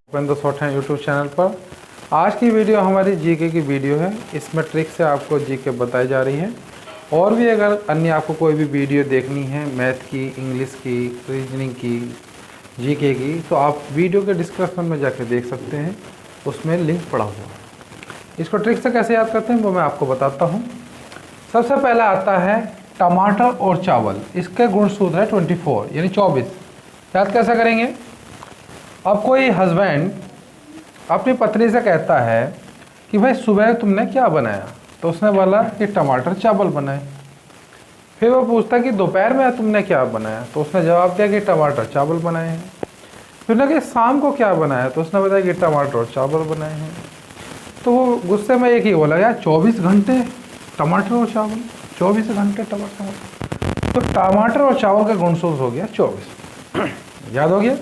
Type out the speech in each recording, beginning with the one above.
Bhupendra सोठन YouTube channel पर आज की वीडियो हमारी जीके की वीडियो है। इसमें ट्रिक से आपको जीके बताई जा रही है। और भी अगर अन्य आपको कोई भी वीडियो देखनी है मैथ की, इंग्लिश की, रीजनिंग की, जीके की, तो आप वीडियो के डिस्क्रिप्शन में जाकर देख सकते हैं, उसमें लिंक पड़ा हुआ है। इसको ट्रिक से कैसे याद करते हैं वो मैं आपको बताता हूँ। सबसे पहले आता है टमाटर और चावल, इसके गुण सूत्र है 24 यानी 24। याद कैसे करेंगे? अब कोई हस्बैंड अपनी पत्नी से कहता है कि भाई सुबह तुमने क्या बनाया, तो उसने बोला कि टमाटर चावल बनाए। फिर वो पूछता कि दोपहर में तुमने क्या बनाया, तो उसने जवाब दिया कि टमाटर चावल बनाए हैं। फिर उसने कि शाम को क्या बनाया, तो उसने बताया कि टमाटर और चावल बनाए हैं। तो वो गुस्से में एक ही बोला, यार 24 घंटे टमाटर और चावल, 24 घंटे टमाटर। तो टमाटर और चावल का गुणसूत्र हो गया 24। याद हो गया।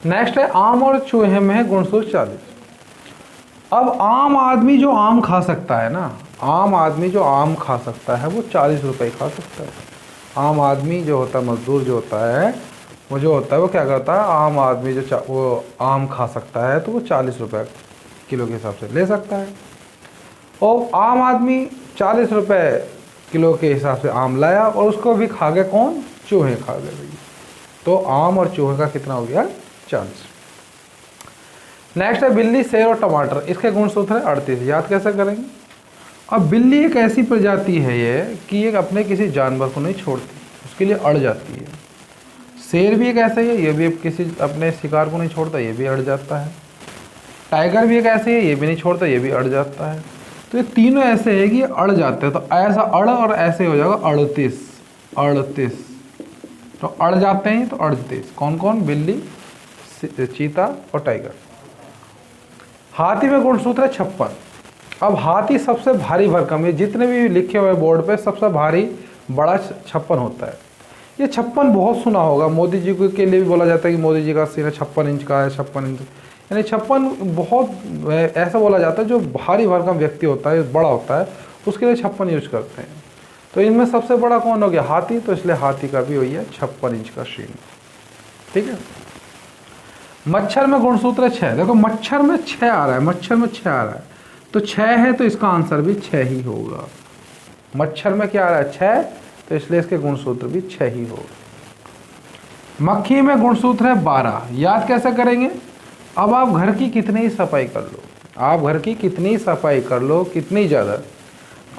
नेक्स्ट है आम और चूहे में है गुणसूत्र 40। अब आम आदमी जो आम खा सकता है ना, आम आदमी जो आम खा सकता है वो 40 रुपये खा सकता है। आम आदमी जो होता है, मजदूर जो होता है, वो जो होता है वो क्या करता है, आम आदमी जो वो आम खा सकता है तो वो 40 रुपये किलो के हिसाब से ले सकता है। और आम आदमी 40 रुपये किलो के हिसाब से आम लाया और उसको भी खा गए कौन? चूहे खा गए भैया। तो आम और चूहे का कितना हो गया? 40। नेक्स्ट है बिल्ली, शेर और टमाटर, इसके गुण सूत्र है 38। याद कैसे करेंगे? अब बिल्ली एक ऐसी प्रजाति है ये कि ये अपने किसी जानवर को नहीं छोड़ती, उसके लिए अड़ जाती है। शेर भी एक ऐसा ही है, ये भी किसी अपने शिकार को नहीं छोड़ता, ये भी अड़ जाता है। टाइगर भी एक ऐसे है, ये भी नहीं छोड़ता, ये भी अड़ जाता है। तो ये तीनों ऐसे है कि अड़ जाते हैं। तो ऐसा अड़ और ऐसे हो जाएगा 38। 38 तो अड़ जाते हैं तो 38। कौन कौन? बिल्ली, चीता और टाइगर। हाथी में गुणसूत्र है 56। अब हाथी सबसे भारी भरकम है, जितने भी लिखे हुए बोर्ड पे सबसे भारी बड़ा 56 होता है। ये 56 बहुत सुना होगा, मोदी जी के लिए भी बोला जाता है कि मोदी जी का सीना 56 इंच का है। 56 इंच यानी 56 बहुत ऐसा बोला जाता है जो भारी भरकम व्यक्ति होता है, बड़ा होता है, उसके लिए 56 यूज करते हैं। तो इनमें सबसे बड़ा कौन हो गया? हाथी। तो इसलिए हाथी का भी वही है 56 इंच का शीन। ठीक है। मच्छर में गुणसूत्र है 6। देखो मच्छर में 6 आ रहा है, मच्छर में 6 आ रहा है, तो 6 है तो इसका आंसर भी 6 ही होगा। मच्छर में क्या आ रहा है? 6, तो इसलिए इसके गुणसूत्र भी 6 ही होगा। मक्खी में गुणसूत्र है 12। याद कैसे करेंगे? अब आप घर की कितनी ही सफाई कर लो, आप घर की कितनी सफाई कर लो, कितनी ज़्यादा,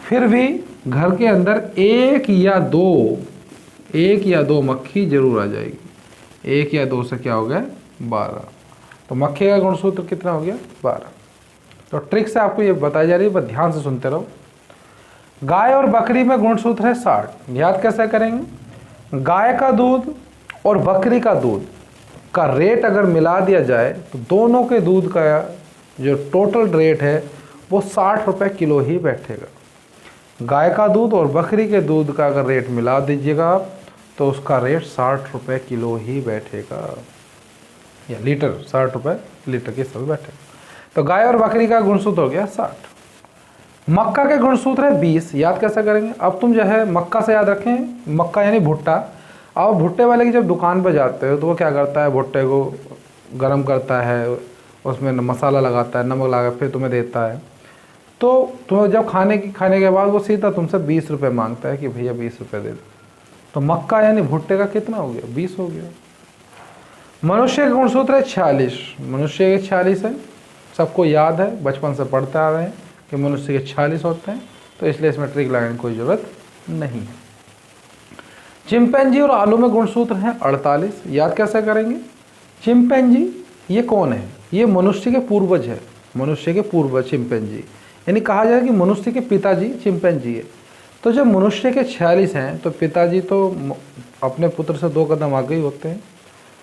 फिर भी घर के अंदर एक या दो मक्खी जरूर आ जाएगी। 1 या 2 से क्या हो गया? 12। तो मक्खी का गुणसूत्र कितना हो गया? 12। तो ट्रिक से आपको ये बताई जा रही है, बस ध्यान से सुनते रहो। गाय और बकरी में गुणसूत्र है 60। याद कैसे करेंगे? गाय का दूध और बकरी का दूध का रेट अगर मिला दिया जाए तो दोनों के दूध का जो टोटल रेट है वो 60 रुपये किलो ही बैठेगा। गाय का दूध और बकरी के दूध का अगर रेट मिला दीजिएगा आप तो उसका रेट 60 रुपये किलो ही बैठेगा, या लीटर, 60 रुपये लीटर के हिसाब से बैठेगा। तो गाय और बकरी का गुणसूत्र हो गया 60। मक्का के गुणसूत्र है 20। याद कैसे करेंगे? अब तुम जो है मक्का से याद रखें, मक्का यानी भुट्टा। अब भुट्टे वाले की जब दुकान पर जाते हो तो वो क्या करता है? भुट्टे को गर्म करता है, उसमें मसाला लगाता है, नमक लगा, फिर तुम्हें देता है। तो तुम्हें जब खाने के बाद वो सीधा तुमसे 20 रुपये मांगता है कि भैया 20 रुपये दे दो। तो मक्का यानी भुट्टे का कितना हो गया? 20 हो गया। मनुष्य का गुणसूत्र है 46। मनुष्य के 46 है, सबको याद है, बचपन से पढ़ते आ रहे हैं कि मनुष्य के 46 होते हैं, तो इसलिए इसमें ट्रिक लगाने की कोई ज़रूरत नहीं है। चिंपैंजी और आलू में गुणसूत्र है 48। याद कैसे करेंगे? चिंपैंजी ये कौन है? ये मनुष्य के पूर्वज है, मनुष्य के पूर्वज चिंपैंजी, यानी कहा जाए कि मनुष्य के पिताजी चिंपैंजी है। तो जब मनुष्य के 46 हैं तो पिताजी तो अपने पुत्र से 2 कदम आगे ही होते हैं।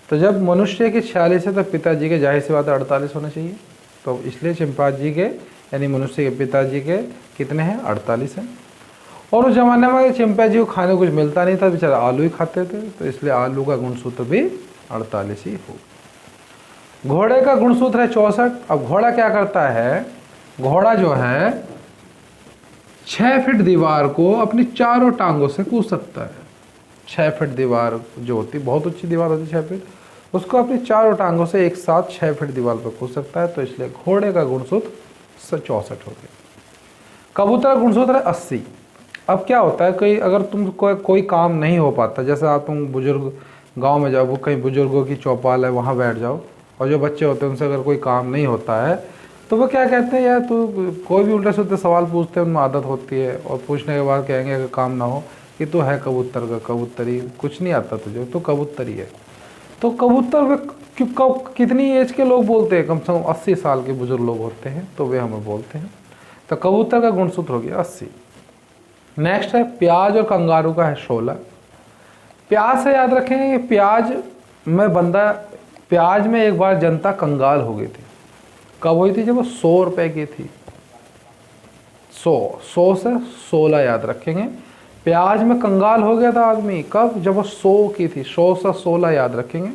तो जब मनुष्य के 46 है तो पिताजी के जाहिर सी बात है 48 होने चाहिए। तो इसलिए चिंपैंजी के यानी मनुष्य के पिताजी के कितने हैं? 48 हैं। और उस ज़माने में चिंपैंजी को खाने को कुछ मिलता नहीं था, बेचारा आलू ही खाते थे, तो इसलिए आलू का गुणसूत्र भी 48 ही हो। घोड़े का गुणसूत्र है 64। अब घोड़ा क्या करता है? घोड़ा जो है 6 फीट दीवार को अपनी चारों टांगों से कूद सकता है। 6 फीट दीवार जो होती, बहुत ऊंची दीवार होती है 6 फीट, उसको अपनी चारों टांगों से एक साथ 6 फीट दीवार पर कूद सकता है। तो इसलिए घोड़े का गुणसूत्र 64 हो गया। कबूतर का गुणसूत्र है 80। अब क्या होता है, कहीं अगर तुम कोई काम नहीं हो पाता, जैसे आप तुम बुजुर्ग गांव में जाओ, कहीं बुजुर्गों की चौपाल है वहाँ बैठ जाओ, और जो बच्चे होते हैं उनसे अगर कोई काम नहीं होता है तो वो क्या कहते हैं, यार तू कोई भी उल्टे सीधे सवाल पूछते हैं, उनमें आदत होती है, और पूछने के बाद कहेंगे अगर काम ना हो कि तू है कबूतर का कबूतरी, कुछ नहीं आता तुझे, तो कबूतरी है। तो कबूतर वे कितनी एज के लोग बोलते हैं, कम से कम 80 साल के बुजुर्ग लोग होते हैं, तो वे हमें बोलते हैं। तो कबूतर का गुणसूत्र हो गया 80। नेक्स्ट है प्याज और कंगारू का है 16। प्याज से याद रखेंगे, प्याज में एक बार जनता कंगाल हो गई थी। कब हुई थी? जब वो 100 रुपए की थी। 100 से 16 याद रखेंगे। प्याज में कंगाल हो गया था आदमी कब? जब वो 100 की थी। 100 से 16 याद रखेंगे।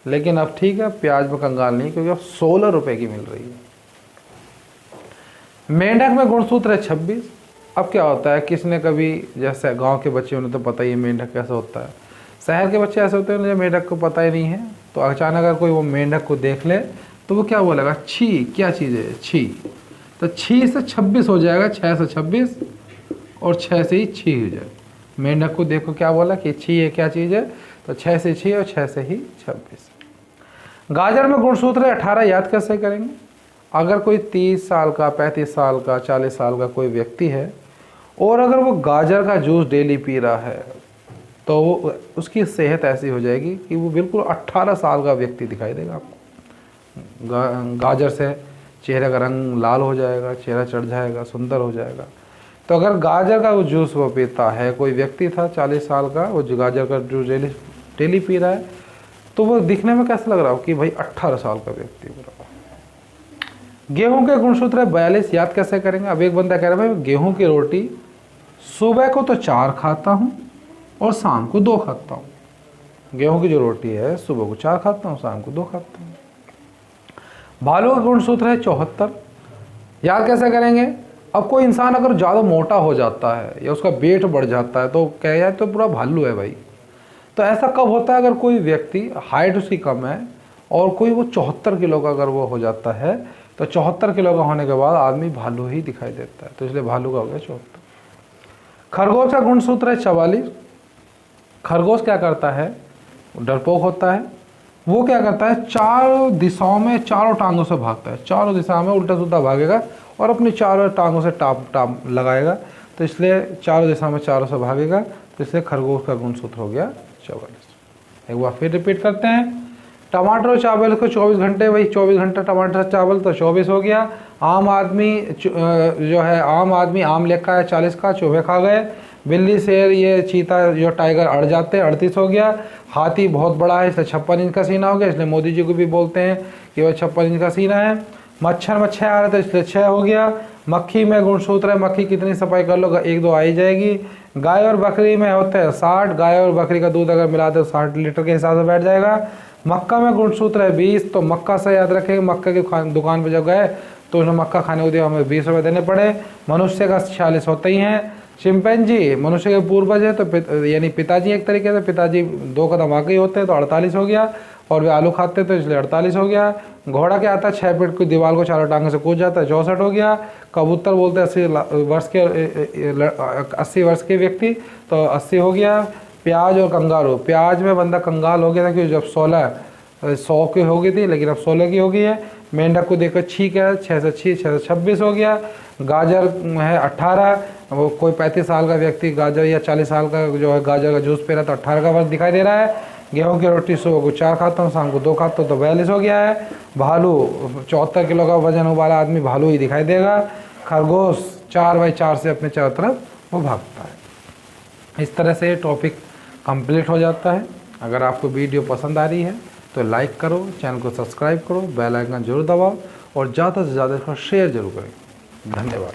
लेकिन अब ठीक है, प्याज में कंगाल नहीं, क्योंकि अब 16 रुपए की मिल रही है। मेंढक में गुणसूत्र है 26। अब क्या होता है, किसने कभी, जैसे गांव के बच्चे उन्हें तो पता ही है मेंढक कैसा होता है, शहर के बच्चे ऐसे होते हैं उन्हें मेंढक को पता ही नहीं है। तो अचानक अगर कोई वो मेंढक को देख ले तो वो क्या बोलेगा? छी, क्या चीज़ है छी। तो छी से 26 हो जाएगा, 6 से 26 और 6 से ही छी हो जाए। मेंढक को देखो क्या बोला कि छी है क्या चीज़ है, तो 6 से छी और 6 से ही 26। गाजर में गुणसूत्र है 18। याद कैसे करेंगे? अगर कोई 30 साल का, 35 साल का, 40 साल का कोई व्यक्ति है और अगर वो गाजर का जूस डेली पी रहा है तो वो उसकी सेहत ऐसी हो जाएगी कि वो बिल्कुल 18 साल का व्यक्ति दिखाई देगा आपको। गाजर से चेहरे का रंग लाल हो जाएगा, चेहरा चढ़ जाएगा, सुंदर हो जाएगा। तो अगर गाजर का वो जूस वो पीता है, कोई व्यक्ति था 40 साल का, वो जो गाजर का जूस डेली पी रहा है, तो वो दिखने में कैसा लग रहा हो कि भाई 18 साल का व्यक्ति हो रहा हो। गेहूं के गुणसूत्र है 42। याद कैसे करेंगे? अब एक बंदा कह रहा है भाई गेहूं की रोटी सुबह को तो 4 खाता हूँ और शाम को 2 खाता हूँ। गेहूं की जो रोटी है सुबह को 4 खाता हूँ, शाम को 2 खाता हूँ। भालू का गुणसूत्र है 74। याद कैसे करेंगे? अब कोई इंसान अगर ज़्यादा मोटा हो जाता है या उसका वेट बढ़ जाता है तो कह जाए तो पूरा भालू है भाई। तो ऐसा कब होता है? अगर कोई व्यक्ति हाइट उसकी कम है और कोई वो 74 किलो का अगर वो हो जाता है, तो 74 किलो का होने के बाद आदमी भालू ही दिखाई देता है। तो इसलिए भालू का हो गया 74। खरगोश का गुणसूत्र है 44। खरगोश क्या करता है? डरपोक होता है। वो क्या करता है? 4 दिशाओं में चारों टांगों से भागता है। चारों दिशाओं में उल्टा सीधा भागेगा और अपनी चारों टांगों से टाप लगाएगा। तो इसलिए चारों दिशाओं में चारों से भागेगा। तो इसलिए खरगोश का गुणसूत्र हो गया 44। एक बार फिर रिपीट करते हैं। टमाटर और चावल को 24 घंटे, वही 24 घंटे टमाटर चावल, तो 24 हो गया। आम आदमी आम लेकर है 40 का, चूहे खा गए। बिल्ली, शेर, ये चीता, जो टाइगर अड़ जाते हैं, 38 हो गया। हाथी बहुत बड़ा है इसलिए 56 इंच का सीना हो गया, इसलिए मोदी जी को भी बोलते हैं कि वह 56 इंच का सीना है। मच्छर में 6 आ रहा था इसलिए 6 हो गया। मक्खी में गुणसूत्र है, मक्खी कितनी सफाई कर लो 1-2 आ ही जाएगी। गाय और बकरी में होते हैं 60। गाय और बकरी का दूध अगर मिलाते हो 60 लीटर के हिसाब से बैठ जाएगा। मक्का में गुणसूत्र है 20। तो मक्का से याद रखेंगे, मक्का की दुकान पर जब गए तो उन्हें मक्का खाने को दिया, हमें 20 रुपये देने पड़े। मनुष्य का 46 होते ही हैं। चिंपैंजी मनुष्य के पूर्वज है, तो यानी पिताजी एक तरीके से, पिताजी 2 कदम आगे होते हैं तो 48 हो गया। और वे आलू खाते तो इसलिए 48 हो गया। घोड़ा क्या आता है? 6 फीट की दीवार को चारों टांगों से कूद जाता है, 64 हो गया। कबूतर बोलते हैं 80 वर्ष के व्यक्ति, तो 80 हो गया। प्याज और कंगारू, प्याज में बंदा कंगाल हो गया था क्योंकि जब 100 की हो गई थी, लेकिन अब 16 की हो गई है। मेंढक को देखकर छीक है, 6 से 26 हो गया। गाजर है 18। वो कोई 35 साल का व्यक्ति गाजर, या 40 साल का जो है गाजर का जूस पी रहा, तो 18 का वर्ष दिखाई दे रहा है। गेहूं की रोटी सुबह को 4 खाता हूँ, शाम को 2 खाता हूँ, तो 42 हो गया है। भालू 74 किलो का वजन वाला आदमी भालू ही दिखाई देगा। खरगोश 4x4 से अपने चारों तरफ वो भागता है। इस तरह से टॉपिक कंप्लीट हो जाता है। अगर आपको वीडियो पसंद आ रही है तो लाइक करो, चैनल को सब्सक्राइब करो, बेल आइकन जरूर दबाओ और ज़्यादा से ज़्यादा इसको शेयर जरूर करें। धन्यवाद।